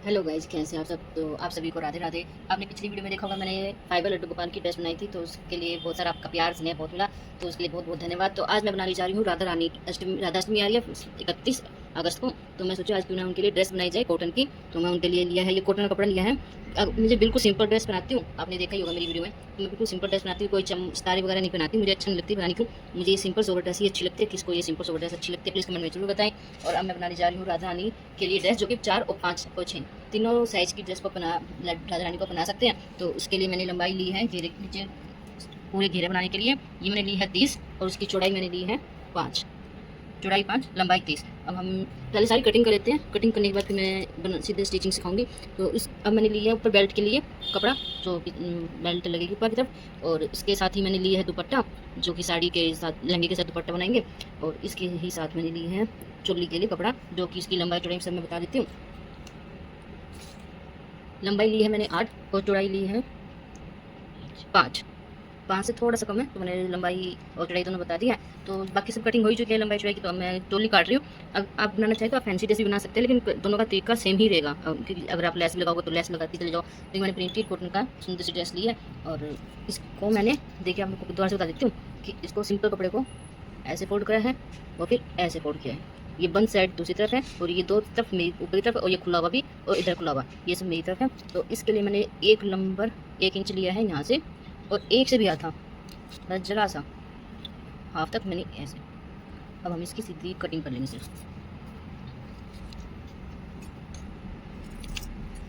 Hello guys, कैसे हैं आप सब। तो आप सभी को राधे राधे। आपने पिछली वीडियो में देखा होगा, मैंने फाइबर लड्डू गोपाल की ड्रेस बनाई थी, तो उसके लिए बहुत सारा आपका प्यार स्नेह बहुत मिला, तो उसके लिए बहुत बहुत धन्यवाद। तो आज मैं बनाने जा रही हूँ राधा रानी अष्टमी। राधा अष्टमी आ रही है 31 अगस्त को, तो मैं सोचा आज क्यों ना उनके लिए ड्रेस बनाई जाए कॉटन की। तो मैं उनके लिए लिया है, ये कॉटन का कपड़ा लिया है। अब मुझे बिल्कुल सिंपल ड्रेस बनाती हूँ, आपने देखा ही होगा मेरी वीडियो में। तो मैं बिल्कुल सिंपल ड्रेस बनाती हूँ, कोई सितारे वगैरह नहीं बनाती, मुझे अच्छा नहीं लगती बनाने को। मुझे ये सिंपल सोवर ड्रेस ही अच्छी लगती है। किसको ये सिंपल सोवर ड्रेस अच्छी लगती है प्लीज़ कमेंट में जरूर बताएं। और अब मैं बनाने जा रही हूँ राधा रानी के लिए ड्रेस, जो कि 4 और 5 और 6 तीनों साइज़ की ड्रेस को राधा रानी को बना सकते हैं। तो उसके लिए मैंने लंबाई ली है घेरे नीचे पूरे घेरे बनाने के लिए, ये मैंने ली है 30 और उसकी चौड़ाई मैंने ली है 5। चौड़ाई 5, लंबाई 30। अब हम पहले सारी कटिंग कर लेते हैं। कटिंग करने के बाद फिर मैं सीधे स्टिचिंग सिखाऊंगी। तो अब मैंने लिया है ऊपर बेल्ट के लिए कपड़ा, जो बेल्ट लगेगी ऊपर की तरफ, और इसके साथ ही मैंने लिया है दुपट्टा, जो कि साड़ी के साथ लहंगे के साथ दुपट्टा बनाएंगे। और इसके ही साथ मैंने ली है चोली के लिए कपड़ा, जो कि इसकी लंबाई चौड़ाई सब मैं बता देती हूँ। लंबाई ली है मैंने 8 और चौड़ाई ली है 5। 5 से थोड़ा सा कम है, तो मैंने लंबाई और चौड़ाई दोनों बता दिया है। तो बाकी सब कटिंग हो ही चुकी है लंबाई चौड़ाई की। तो अब मैं चोली काट रही हूँ। अब आप बनाना चाहे तो आप फैंसी ड्रेस भी बना सकते हैं, लेकिन दोनों का तरीका सेम ही रहेगा, क्योंकि अगर आप लेस लगाओगे तो लेस लगाती चले जाओ। तो मैंने प्रिंटेड कॉटन का सुंदर सी ड्रेस ली है, और इसको मैंने देखिए आपको दोबारा से बता देती हूँ कि इसको सिंपल कपड़े को ऐसे फोल्ड करा है और फिर ऐसे फोल्ड किया है। ये बंद साइड दूसरी तरफ है, और ये दो तरफ मेरी ऊपर की तरफ, और ये खुला हुआ भी, और इधर खुला हुआ, ये सब मेरी तरफ है। तो इसके लिए मैंने 1 इंच लिया है यहाँ से, और एक से भी आता बस जरा सा हाफ तक मैंने ऐसे। अब हम इसकी सीधी कटिंग कर लेंगे सिर्फ।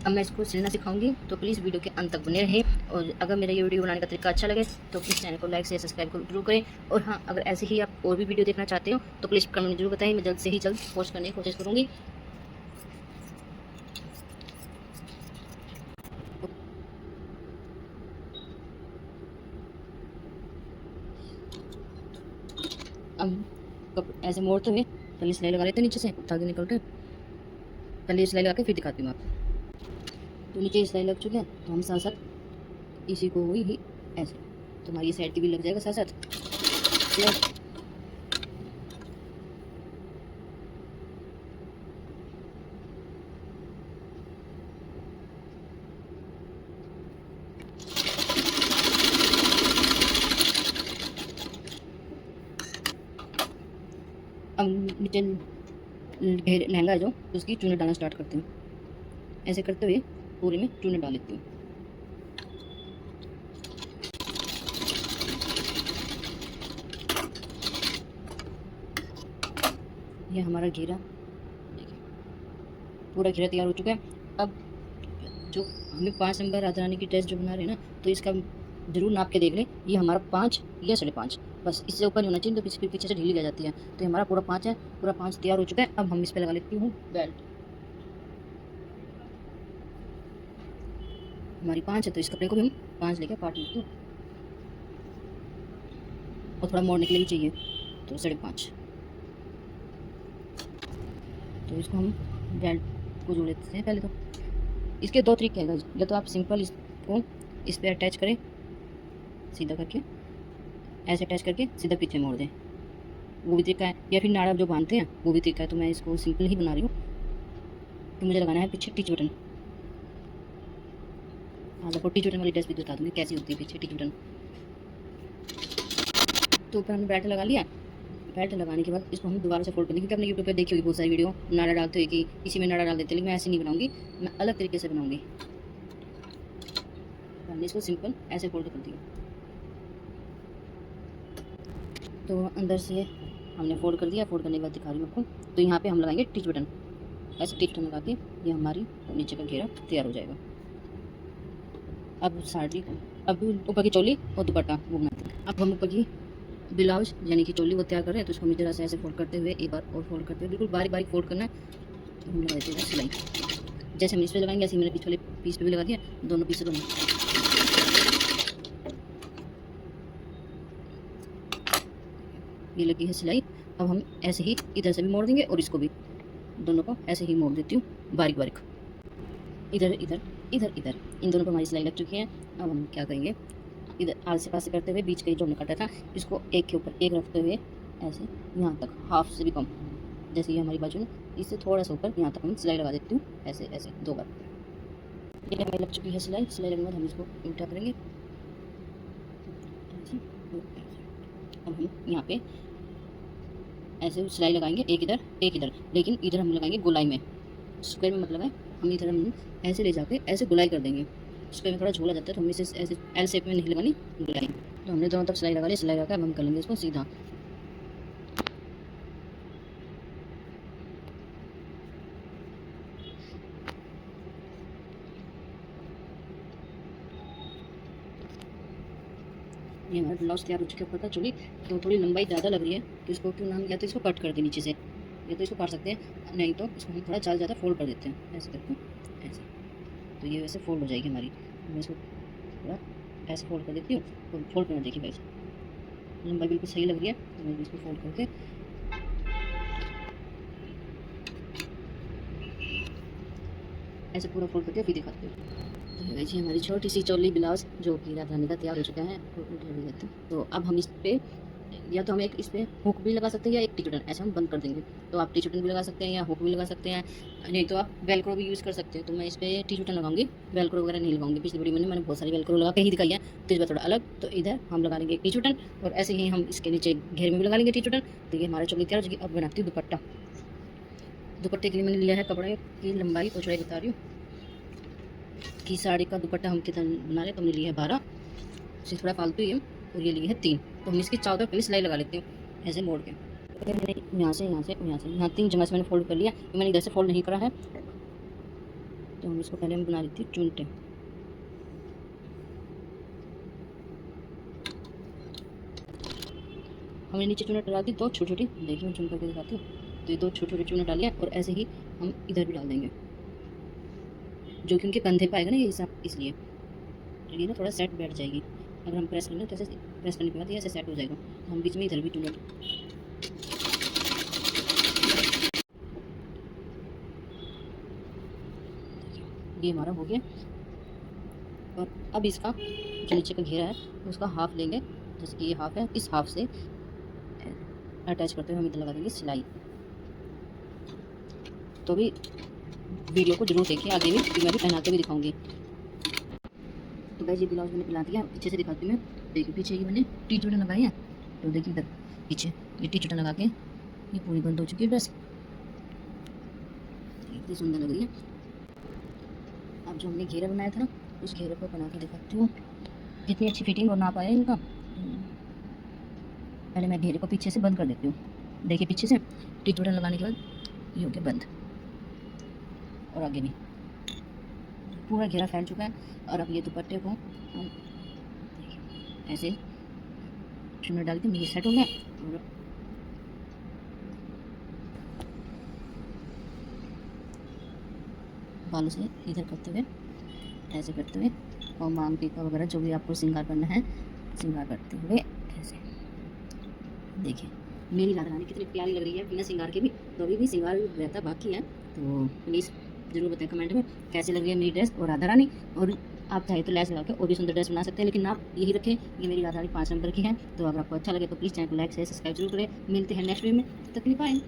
अब मैं इसको सिलना सिखाऊंगी, तो प्लीज़ वीडियो के अंत तक बने रहें। और अगर मेरा ये वीडियो बनाने का तरीका अच्छा लगे तो प्लीज़ चैनल को लाइक से सब्सक्राइब जरूर करें। और हाँ, अगर ऐसे ही आप और भी वीडियो देखना चाहते हो तो प्लीज़ कमेंट जरूर बताएं, मैं जल्द से ही जल्द पोस्ट करने की कोशिश करूँगी। अब ऐसे मोड़ते हुए पहले सिलाई लगा लेते हैं नीचे से, धागे निकल के। पहले सिलाई लगा के फिर दिखाती हूँ आपको। तो नीचे सिलाई लग चुकी है, तो हम साथ साथ इसी को हुई ही ऐसे, तो हमारी साइड की भी लग जाएगा साथ साथ सिलाई। अब नीचे लहंगा है जो, उसकी चूने डालना स्टार्ट करती हूँ। ऐसे करते हुए पूरे में चूने डाल लेती हूँ। ये हमारा घेरा देखिए, पूरा घेरा तैयार हो चुका है। अब जो हमें 5 नंबर राधा रानी की ड्रेस जो बना रहे हैं ना, तो इसका जरूर नाप के देख लें, ये हमारा 5 या 5.5, बस इससे ऊपर नहीं होना चाहिए, तो फिर पीछे से ढीली रह जाती है। तो ये हमारा पूरा 5 है, पूरा 5 तैयार हो चुका है। अब हम इस पर लगा लेती हूँ बेल्ट। हमारी 5 है, तो इस कपड़े को भी हम 5 लेकर काट लेते हैं, और थोड़ा मोड़ने के लिए भी चाहिए, तो 5.5। तो इसको हम बेल्ट को जोड़ लेते हैं। पहले तो इसके 2 तरीके हैं, या तो आप सिंपल इसको इस पर अटैच करें सीधा करके, ऐसे अटैच करके सीधा पीछे मोड़ दें, वो भी तरीका है। या फिर नाड़ा जो बांधते हैं वो भी तरीका है। तो मैं इसको सिंपल ही बना रही हूँ, तो मुझे लगाना है पीछे टिच बटन। आपको टिच बटन वाली ड्रेस भी बता दूँगी कैसी होती है पीछे टिच बटन। तो ऊपर हमने बेल्ट लगा लिया। बेल्ट लगाने के बाद इसको हम दोबारा से फोल्ड करेंगे, क्योंकि आपने यूट्यूब पर देखी होगी बहुत सारी वीडियो नाड़ा डालते हुए कि इसी में नाड़ा डाल देते, लेकिन मैं ऐसे नहीं बनाऊंगी, मैं अलग तरीके से बनाऊंगी। हमने इसको सिंपल ऐसे फोल्ड कर दिया, तो अंदर से हमने फोल्ड कर दिया। फोल्ड करने के बाद दिखा रही हूँ आपको। तो यहाँ पे हम लगाएंगे टिच बटन, ऐसे टिच बटन लगा के ये हमारी नीचे का घेरा तैयार हो जाएगा। अब साड़ी, अब ऊपर की चोली और दुपट्टा वो बनाते हैं। अब हम ऊपर की ब्लाउज यानी कि चोली वो तैयार कर रहे हैं, तो इसको हमें जरा से ऐसे फोल्ड करते हुए एक बार और फोल्ड करते हुए बिल्कुल बारीक बारीक फोल्ड करना है। तो हम लगा देते हैं सिलाई, जैसे हम इस पर लगाएंगे ऐसे मैंने पीछे वाले पीस पे भी लगा दिया, दोनों पीस दोनों। ये लगी है सिलाई। अब हम ऐसे ही इधर से भी मोड़ देंगे, और इसको भी दोनों को ऐसे ही मोड़ देती हूँ बारीक बारीक, इधर इधर इधर इधर। इन दोनों पर हमारी सिलाई लग चुकी है। अब हम क्या करेंगे, इधर आसे पासे करते हुए बीच का जो हमने काटा था, इसको एक के ऊपर एक रखते हुए ऐसे यहाँ तक, हाफ से भी कम जैसे ये हमारी बाजू है, इससे थोड़ा सा ऊपर यहाँ तक मैं सिलाई लगा देती हूँ, ऐसे ऐसे 2 बार। ये हमें लग चुकी है सिलाई। सिलाई लगने के बाद हम इसको उल्टा करेंगे। अब हम यहाँ पे ऐसे सिलाई लगाएंगे, एक इधर, लेकिन इधर हम लगाएंगे गोलाई में, स्क्वायर में मतलब है। हम इधर हम ऐसे ले जाके ऐसे गोलाई कर देंगे। स्क्वायर में थोड़ा झोला जाता है, तो हम इसे ऐसे एल शेप में नहीं लगानी, गोलाई। तो हमने दोनों तरफ सिलाई लगा ली। सिलाई लगा कर हम कर लेंगे इसको सीधा। ये हमारा ब्लाउज तैयार हो चुका है। ऊपर का चोली तो थोड़ी लंबाई ज़्यादा लग रही है, तो इसको क्यों ना हम या तो इसको कट कर दें नीचे से, या तो इसको काट सकते हैं, नहीं तो इसको हम थोड़ा ज़्यादा फोल्ड कर देते हैं, ऐसे करके, ऐसे। तो ये वैसे फोल्ड हो जाएगी हमारी। मैं इसको थोड़ा ऐसे फोल्ड कर देती हूँ, और फोल्ड करना देखिए वैसे लंबाई बिल्कुल सही लग रही है। तो मैं इसको फोल्ड करके ऐसे पूरा फोल्ड करके फिर दिखाती हूँ। तो वैसे हमारी छोटी सी चोली ब्लाउज जो कि राधा रानी का तैयार हो चुका है। तो अब हम इस पे या तो हम एक इस पे हुक भी लगा सकते हैं, या एक टी-चुटन ऐसे हम बंद कर देंगे। तो आप टी-चुटन भी लगा सकते हैं या हुक भी लगा सकते हैं, नहीं तो आप वेलक्रो भी यूज़ कर सकते हैं। तो मैं इस पे टी-चुटन लगाऊंगी, वेलक्रो वगैरह नहीं लगाऊंगी। पिछली वीडियो में मैंने बहुत सारी वेलक्रो लगा के ही दिखाई है, तो इस बार थोड़ा अलग। तो इधर हम लगा लेंगे टी-चुटन, और ऐसे ही हम इसके नीचे घेर में भी लगा लेंगे टी-चुटन। तो ये हमारा चोली तैयार हो जाएगी। अब बनाती हूँ दुपट्टा। दुपट्टे के लिए मैंने लिया है कपड़े की लंबाई और चौड़ाई बता रही हूँ कि साड़ी का दुपट्टा हम कितना बना रहे, तो हमने लिया है 12, इससे थोड़ा फालतू ही है, और ये लिए है 3। तो हम इसकी चारों तरफ पहले सिलाई लगा लेते हैं ऐसे मोड़ के। मैंने यहाँ से 3 जगह से मैंने फोल्ड कर लिया, तो मैंने इधर से फोल्ड नहीं करा है। तो हम इसको पहले हम बना लेती हूँ चुनटे। हमने नीचे चुनट डाल दी 2 छोटी, देखिए मैं चुन करके दिखाती हूँ। तो ये 2 छोटे चुनट डालिए, और ऐसे ही हम इधर भी डाल देंगे, जो कि उनके कंधे पे आएगा ना ये हिसाब, इसलिए तो ये ना थोड़ा सेट बैठ जाएगी। अगर हम प्रेस करेंगे तो ऐसे प्रेस करने के बाद ये ऐसे सेट हो जाएगा। तो हम बीच में इधर भी चुनट, ये हमारा हो गया। और अब इसका जो नीचे का घेरा है उसका हाफ लेंगे, जैसे कि ये हाफ है, इस हाफ से अटैच करते हुए हम इधर लगा देंगे सिलाई। तो भी वीडियो को जरूर देखिए, आगे भी मैं भी पहना के भी दिखाऊंगी। तो गाइस ये ब्लाउज मैंने पहना दिया, पीछे से दिखाती हूँ मैं। देखिए पीछे ये मैंने टी-चुटन लगाई है, तो देखिए इधर पीछे ये टी-चुटन लगा के ये पूरी बंद हो चुकी है ड्रेस, इतनी सुंदर लग रही है। अब जो हमने घेरा बनाया था ना, उस घेरे को बना के दिखाती हूँ कितनी अच्छी फिटिंग और नाप आया इनका। पहले मैं घेरे को पीछे से बंद कर देती हूँ। देखिए पीछे से टी-चुटन लगाने के बाद ये हो गया बंद, और आगे भी पूरा घेरा फैल चुका है। और अब ये दुपट्टे को हम ऐसे चुन्नी डाल के ये सेट हो गया। और बालों से इधर करते हुए, ऐसे करते हुए, और मांग टीका वगैरह जो भी आपको श्रृंगार करना है, श्रृंगार करते हुए ऐसे। देखिए मेरी राधा रानी कितनी प्यारी लग रही है बिना श्रृंगार के भी। तो अभी भी श्रृंगार रहता बाकी है, तो प्लीज़ ज़रूर बताएं कमेंट में कैसे लग रही है मेरी ड्रेस और राधा रानी। और आप चाहे तो लैस लगा के और भी सुंदर ड्रेस बना सकते हैं, लेकिन आप यही रखें ये मेरी राधा रानी 5 नंबर की है। तो अगर आपको अच्छा लगे तो प्लीज़ चैनल को लाइक शेयर सब्सक्राइब जरूर करें। मिलते हैं नेक्स्ट वीडियो में, तब तक के लिए बाय।